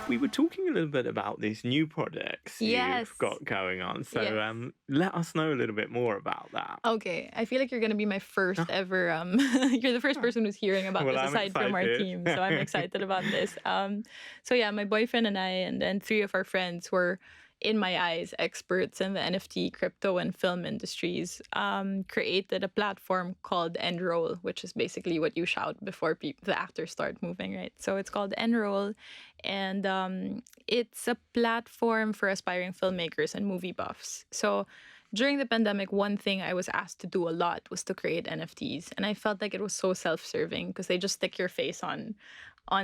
we were talking a little bit about these new projects Yes. you've got going on. So Yes. let us know a little bit more about that. Okay, I feel like you're gonna be my first ever. You're the first person who's hearing about Well, this I'm aside from our excited. team, so I'm excited about this. So yeah, my boyfriend and I, and then three of our friends were, in my eyes, experts in the NFT, crypto, and film industries. Created a platform called Enroll, which is basically what you shout before the actors start moving, right? So it's called Enroll, and it's a platform for aspiring filmmakers and movie buffs. So during the pandemic, one thing I was asked to do a lot was to create NFTs. And I felt like it was so self-serving because they just stick your face on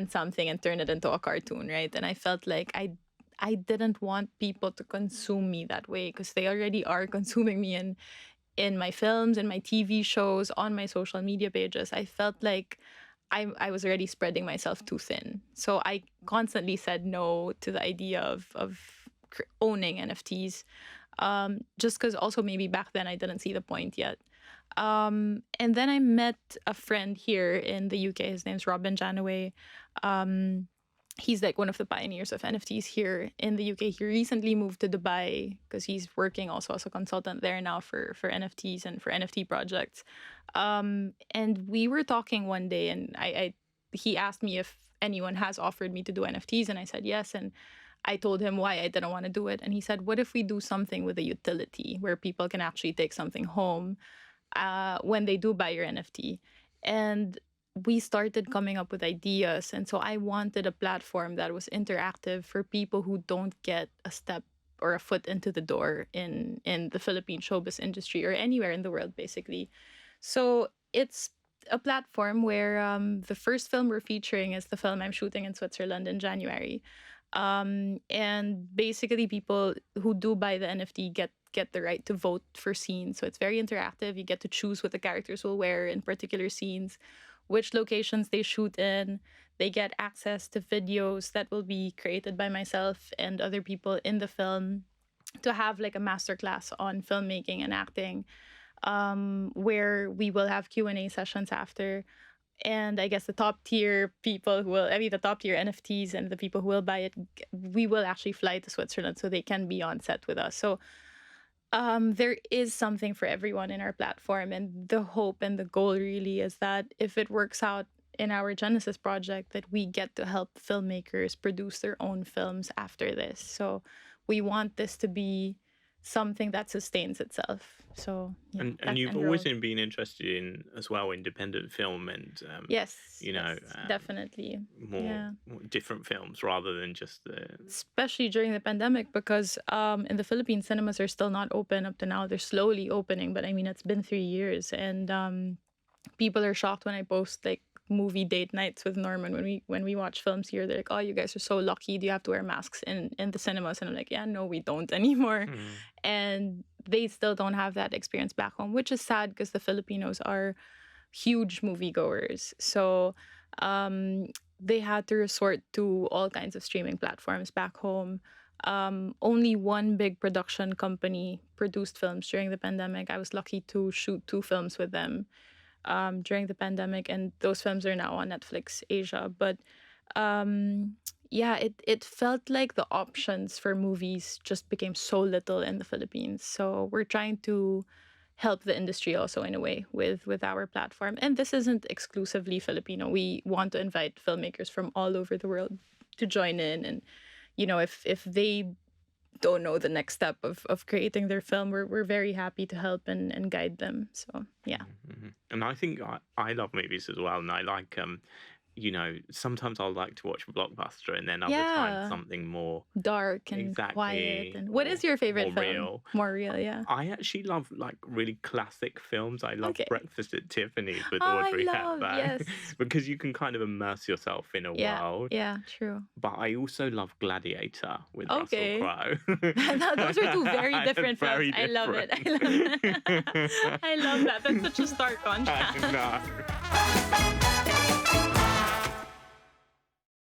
something and turn it into a cartoon, right? And I felt like I didn't want people to consume me that way because they already are consuming me in my films and my TV shows, on my social media pages. I felt like I was already spreading myself too thin. So I constantly said no to the idea of owning NFTs. Just because also maybe back then I didn't see the point yet. And then I met a friend here in the UK. His name's Robin Janaway. He's like one of the pioneers of NFTs here in the UK. He recently moved to Dubai because he's working also as a consultant there now for NFTs and for NFT projects. And we were talking one day, and he asked me if anyone has offered me to do NFTs, and I said yes. And I told him why I didn't want to do it. And he said, what if we do something with a utility where people can actually take something home when they do buy your NFT? And we started coming up with ideas. And so I wanted a platform that was interactive for people who don't get a step or a foot into the door in the Philippine showbiz industry or anywhere in the world, basically. So it's a platform where the first film we're featuring is the film I'm shooting in Switzerland in January. And basically people who do buy the NFT get the right to vote for scenes. So it's very interactive. You get to choose what the characters will wear in particular scenes, which locations they shoot in. They get access to videos that will be created by myself and other people in the film, to have like a masterclass on filmmaking and acting, where we will have Q&A sessions after. And I guess the top tier people the top tier NFTs and the people who will buy it, we will actually fly to Switzerland so they can be on set with us. So there is something for everyone in our platform. And the hope and the goal really is that if it works out in our Genesis project, that we get to help filmmakers produce their own films after this. So we want this to be something that sustains itself. So yeah, and you've always been interested in as well independent film and yes, definitely more different films rather than just the, especially during the pandemic, because in the Philippines, cinemas are still not open up to now. They're slowly opening, but I mean it's been 3 years, and people are shocked when I post like movie date nights with Norman when we watch films here. They're like, oh, you guys are so lucky. Do you have to wear masks in the cinemas? And I'm like, yeah, no, we don't anymore. And they still don't have that experience back home, which is sad because the Filipinos are huge moviegoers. So they had to resort to all kinds of streaming platforms back home. Only one big production company produced films during the pandemic. I was lucky to shoot 2 films with them during the pandemic, and those films are now on Netflix Asia. But it felt like the options for movies just became so little in the Philippines. So we're trying to help the industry also in a way with our platform. And this isn't exclusively Filipino. We want to invite filmmakers from all over the world to join in. And, you know, if they don't know the next step of creating their film, we're very happy to help and guide them. So yeah. And I think I love movies as well, and I like sometimes I'll like to watch a blockbuster, and then other times something more dark and quiet. And what is your favorite film? More real, yeah. I actually love like really classic films. I love Breakfast at Tiffany's with Audrey Hepburn, yes. because you can kind of immerse yourself in a world. Yeah, true. But I also love Gladiator with Russell Crowe. Those are 2 very different films. I love it. I love that. That's such a stark contrast. I know.